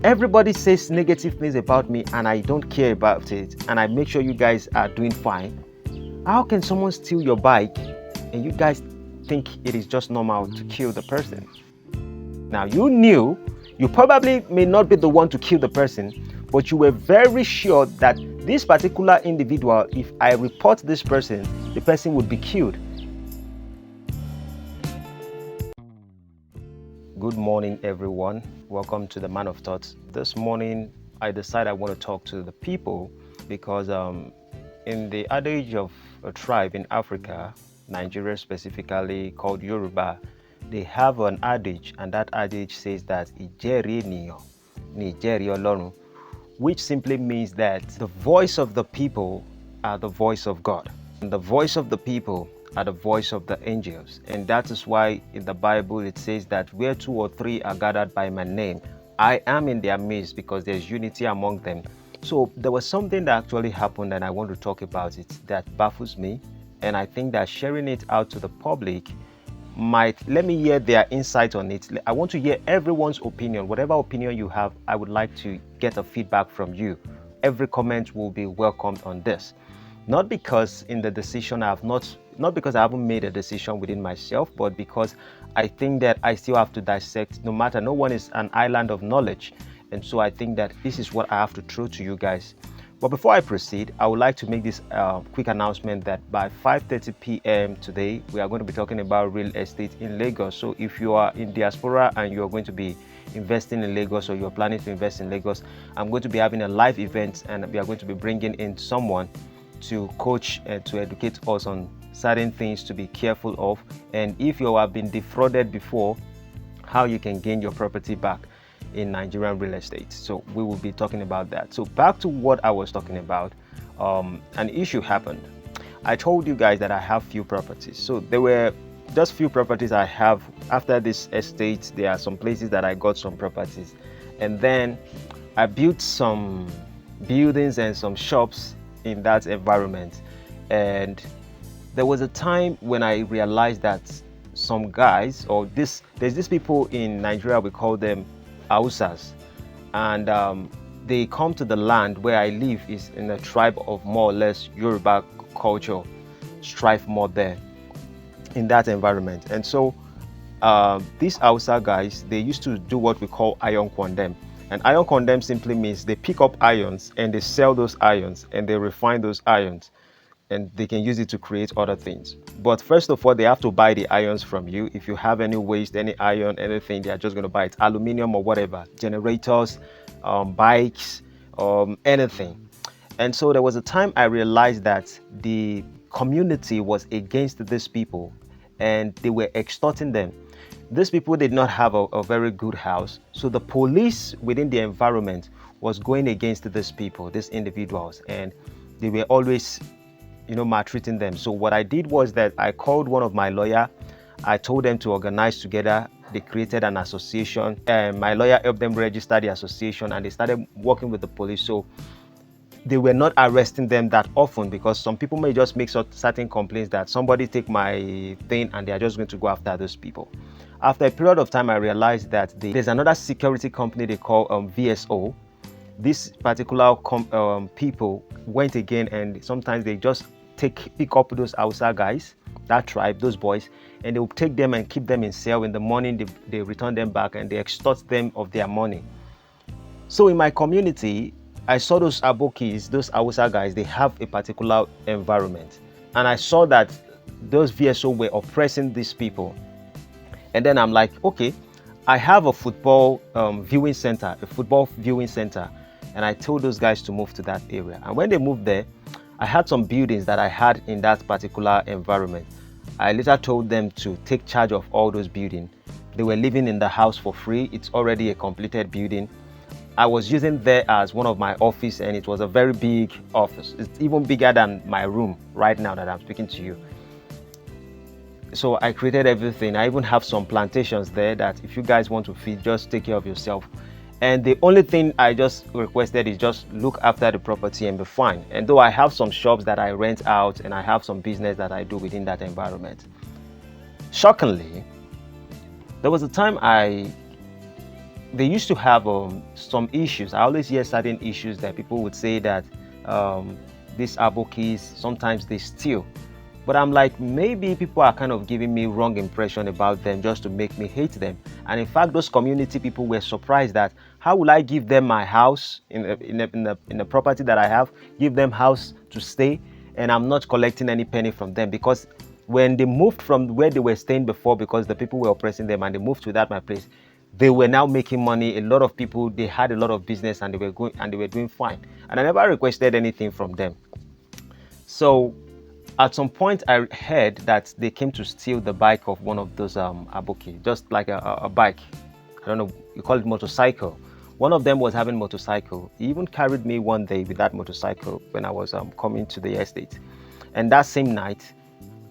Everybody says negative things about me and I don't care about it, and I make sure you guys are doing fine. How can someone steal your bike and you guys think it is just normal to kill the person? Now, you probably may not be the one to kill the person, but you were very sure that this particular individual, if I report this person, the person would be killed. Good morning, everyone. Welcome to the Man of Thoughts. This morning, I decided I want to talk to the people because in the adage of a tribe in Africa, Nigeria specifically, called Yoruba, they have an adage, and that adage says that "Ijeri eniyan ni ijeri Olorun," which simply means that the voice of the people are the voice of God, and the voice of the people are the voice of the angels. And that is why in the Bible it says that where 2 or 3 are gathered by my name, I am in their midst, because there's unity among them. So there was something that actually happened, and I want to talk about it, that baffles me. And I think that sharing it out to the public might let me hear their insight on it. I want to hear everyone's opinion. Whatever opinion you have, I would like to get a feedback from you. Every comment will be welcomed on this. Not because in the decision I have not because I haven't made a decision within myself, but because I think that I still have to dissect. No matter, no one is an island of knowledge, and so I think that this is what I have to throw to you guys. But before I proceed, I would like to make this quick announcement that by 5:30 p.m. today, we are going to be talking about real estate in Lagos. So if you are in diaspora and you are going to be investing in Lagos, or you're planning to invest in Lagos, I'm going to be having a live event, and we are going to be bringing in someone to coach and to educate us on certain things to be careful of, and if you have been defrauded before, how you can gain your property back in Nigerian real estate. So we will be talking about that. So back to what I was talking about. An issue happened. I told you guys that I have few properties. So there were just few properties I have. After this estate, there are some places that I got some properties, and then I built some buildings and some shops in that environment. And there was a time when I realized that some guys, there's these people in Nigeria, we call them Hausas, and they come to the land where I live, is in a tribe of more or less Yoruba culture, strife more there in that environment. And so these Hausa guys, they used to do what we call iron condemn. And iron condemn simply means they pick up irons and they sell those irons and they refine those irons, and they can use it to create other things. But first of all, they have to buy the irons from you. If you have any waste, any iron, anything, they are just going to buy it, aluminum or whatever, generators, bikes, anything. And so there was a time I realized that the community was against these people and they were extorting them. These people did not have a very good house, so the police within the environment was going against these people, these individuals, and they were always maltreating them. So what I did was that I called one of my lawyer. I told them to organize together. They created an association, and my lawyer helped them register the association, and they started working with the police. So they were not arresting them that often, because some people may just make certain complaints that somebody take my thing and they are just going to go after those people. After a period of time, I realized that there's another security company they call VSO. This particular people went again, and sometimes they just pick up those Hausa guys, that tribe, those boys, and they will take them and keep them in cell. In the morning, they return them back and they extort them of their money. So in my community, I saw those Abokis, those Hausa guys, they have a particular environment, and I saw that those VSO were oppressing these people. And then I'm like, okay, I have a football viewing center, and I told those guys to move to that area. And when they moved there, I had some buildings that I had in that particular environment. I later told them to take charge of all those buildings. They were living in the house for free. It's already a completed building. I was using there as one of my office, and it was a very big office. It's even bigger than my room right now that I'm speaking to you. So I created everything. I even have some plantations there that if you guys want to feed, just take care of yourself. And the only thing I just requested is just look after the property and be fine. And though I have some shops that I rent out, and I have some business that I do within that environment. Shockingly, there was a time I they used to have some issues. I always hear certain issues that people would say that these abokis, sometimes they steal. But I'm like, maybe people are kind of giving me wrong impression about them just to make me hate them. And in fact, those community people were surprised that how will I give them my house in the property that I have, give them house to stay, and I'm not collecting any penny from them, because when they moved from where they were staying before, because the people were oppressing them, and they moved to that my place, they were now making money. A lot of people, they had a lot of business, and they were doing fine. And I never requested anything from them. So at some point, I heard that they came to steal the bike of one of those aboki, just like a bike. I don't know, you call it motorcycle. One of them was having motorcycle. He even carried me one day with that motorcycle when I was coming to the estate. And that same night,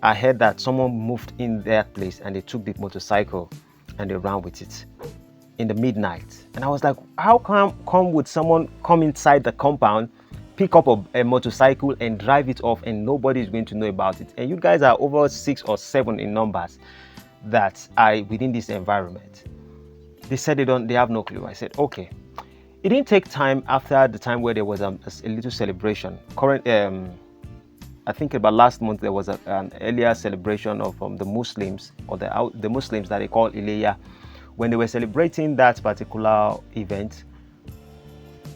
I heard that someone moved in their place and they took the motorcycle and they ran with it in the midnight. And I was like, how come would someone come inside the compound, pick up a motorcycle and drive it off, and nobody is going to know about it? And you guys are over 6 or 7 in numbers that are within this environment. They said they have no clue. I said, okay. It didn't take time after the time where there was a little celebration. I think about last month there was an earlier celebration of the Muslims, or the Muslims that they call Ileya. When they were celebrating that particular event,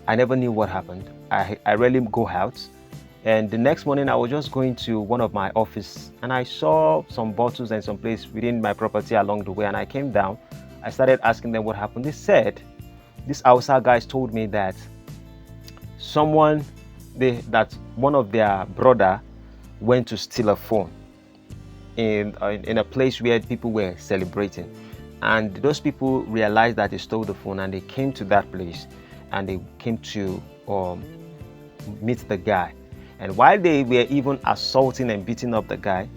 I never knew what happened. I rarely go out. And the next morning I was just going to one of my office and I saw some bottles and some place within my property along the way, and I came down. I started asking them what happened. They said, these Hausa guys told me that that one of their brother went to steal a phone in a place where people were celebrating. And those people realized that they stole the phone, and they came to that place and they came to meet the guy. And while they were even assaulting and beating up the guy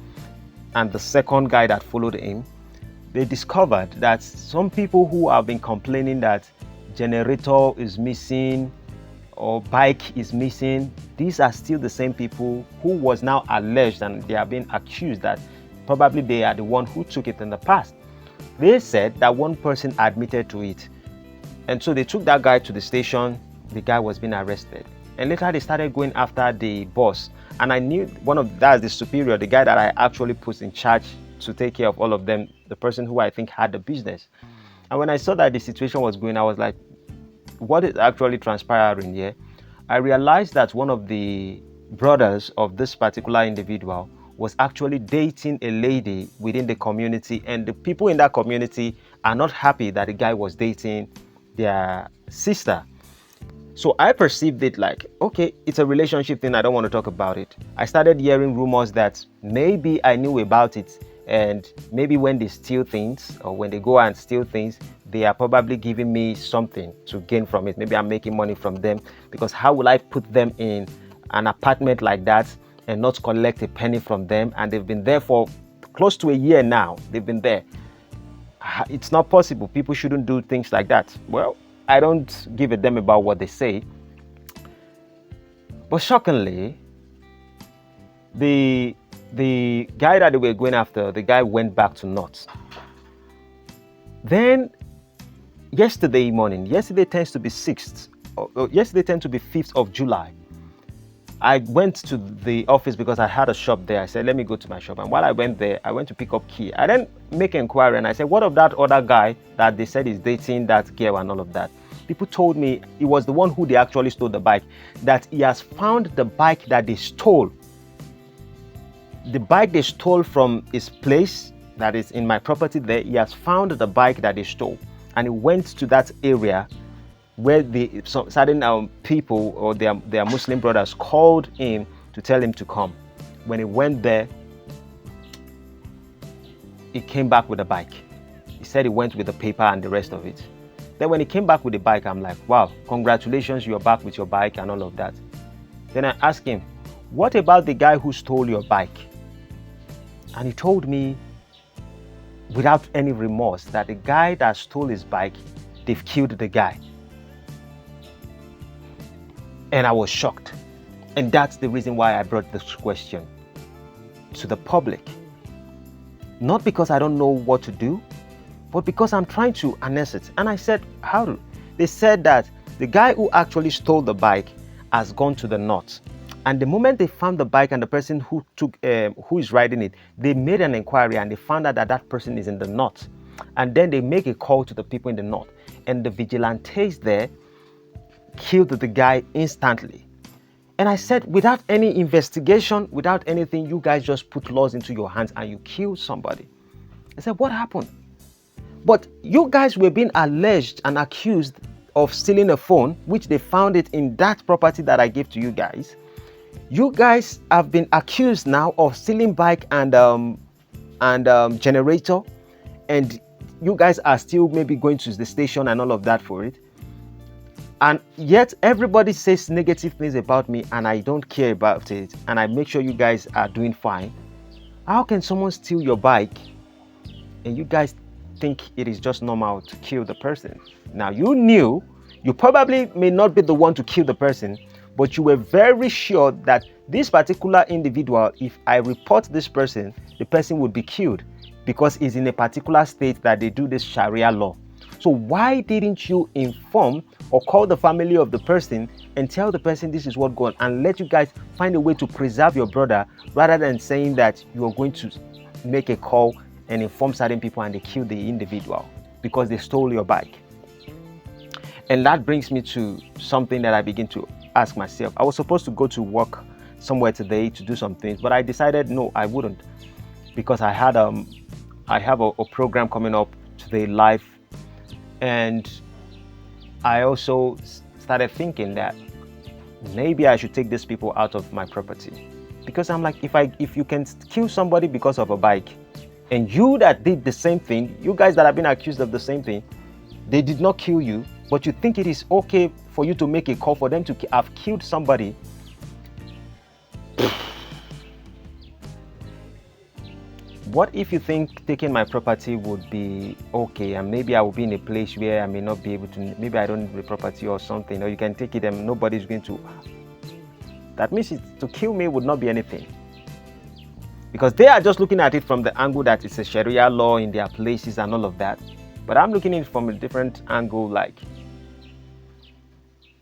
and the second guy that followed him, they discovered that some people who have been complaining that generator is missing or bike is missing, these are still the same people who was now alleged, and they are being accused that probably they are the one who took it in the past. They said that one person admitted to it. And so they took that guy to the station. The guy was being arrested. And later they started going after the boss. And I knew that's the superior, the guy that I actually put in charge to take care of all of them, the person who I think had the business. And when I saw that the situation was going, I was like, what is actually transpiring here? I realized that one of the brothers of this particular individual was actually dating a lady within the community, and the people in that community are not happy that the guy was dating their sister. So I perceived it like, okay, it's a relationship thing, I don't want to talk about it. I started hearing rumors that maybe I knew about it, and maybe when they steal things or when they go and steal things, they are probably giving me something to gain from it. Maybe I'm making money from them, because how will I put them in an apartment like that and not collect a penny from them? And they've been there for close to a year now. They've been there. It's not possible. People shouldn't do things like that. Well, I don't give a damn about what they say. But shockingly, the guy that they were going after, the guy went back to North. Then yesterday tends to be 6th, yesterday tends to be 5th of July. I went to the office because I had a shop there. I said, let me go to my shop. And while I went there, I went to pick up key. I then make inquiry and I said, what of that other guy that they said is dating that girl and all of that? People told me he was the one who they actually stole the bike, that he has found the bike that they stole. The bike they stole from his place that is in my property there, he has found the bike that they stole. And he went to that area where certain people or their Muslim brothers called him to tell him to come. When he went there, he came back with a bike. He said he went with the paper and the rest of it. Then when he came back with the bike, I'm like, wow, congratulations, you're back with your bike and all of that. Then I asked him, what about the guy who stole your bike? And he told me without any remorse that the guy that stole his bike, they've killed the guy. And I was shocked. And that's the reason why I brought this question to the public. Not because I don't know what to do, but because I'm trying to harness it. And I said, how do? They said that the guy who actually stole the bike has gone to the north. And the moment they found the bike and the person who is riding it, they made an inquiry and they found out that that person is in the north. And then they make a call to the people in the north. And the vigilantes there killed the guy instantly. And I said, without any investigation, without anything, you guys just put laws into your hands and you kill somebody. I said, what happened? But you guys were being alleged and accused of stealing a phone, which they found it in that property that I gave to you guys. You guys have been accused now of stealing bike and generator, and you guys are still maybe going to the station and all of that for it. And yet everybody says negative things about me and I don't care about it, and I make sure you guys are doing fine. How can someone steal your bike and you guys think it is just normal to kill the person? Now, you knew, you probably may not be the one to kill the person, but you were very sure that this particular individual, if I report this person, the person would be killed because it's in a particular state that they do this Sharia law. So why didn't you inform or call the family of the person and tell the person this is what going on, and let you guys find a way to preserve your brother, rather than saying that you are going to make a call and inform certain people and they kill the individual because they stole your bike? And that brings me to something that I begin to ask myself. I was supposed to go to work somewhere today to do some things, but I decided no, I wouldn't, because I have a program coming up today live. And I also started thinking that maybe I should take these people out of my property, because I'm like, if you can kill somebody because of a bike, and you that did the same thing, you guys that have been accused of the same thing, they did not kill you, but you think it is okay for you to make a call for them to have killed somebody. What if you think taking my property would be okay, and maybe I will be in a place where I may not be able to, maybe I don't need the property or something, or you can take it and nobody's going to, that means to kill me would not be anything. Because they are just looking at it from the angle that it's a Sharia law in their places and all of that. But I'm looking at it from a different angle, like,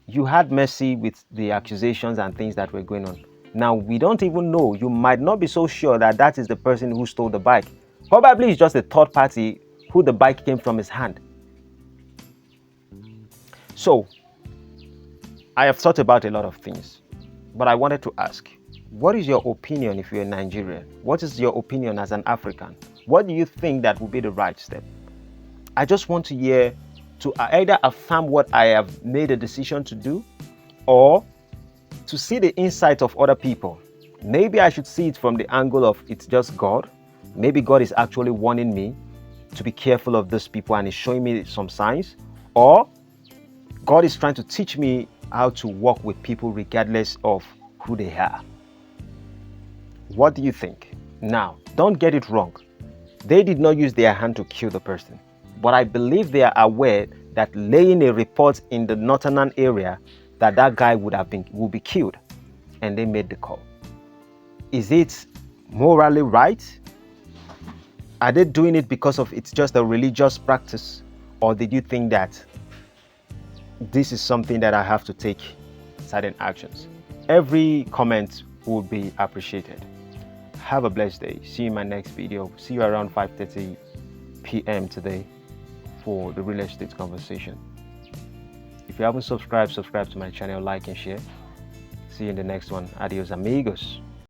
you had mercy with the accusations and things that were going on. Now, we don't even know. You might not be so sure that that is the person who stole the bike. Probably it's just a third party who the bike came from his hand. So, I have thought about a lot of things, but I wanted to ask, what is your opinion if you're a Nigerian? What is your opinion as an African? What do you think that would be the right step? I just want to hear, to either affirm what I have made a decision to do, or to see the insight of other people. Maybe I should see it from the angle of it's just God. Maybe God is actually warning me to be careful of these people and is showing me some signs. Or God is trying to teach me how to work with people regardless of who they are. What do you think? Now, don't get it wrong. They did not use their hand to kill the person. But I believe they are aware that laying a report in the northern area that guy will be killed, and they made the call. Is it morally right? Are they doing it because of it's just a religious practice, or did you think that this is something that I have to take certain actions? Every comment would be appreciated. Have a blessed day. See you in my next video. See you around 5:30 p.m. today for the real estate conversation. If you haven't subscribed to my channel, like and share. See you in the next one. Adios, amigos.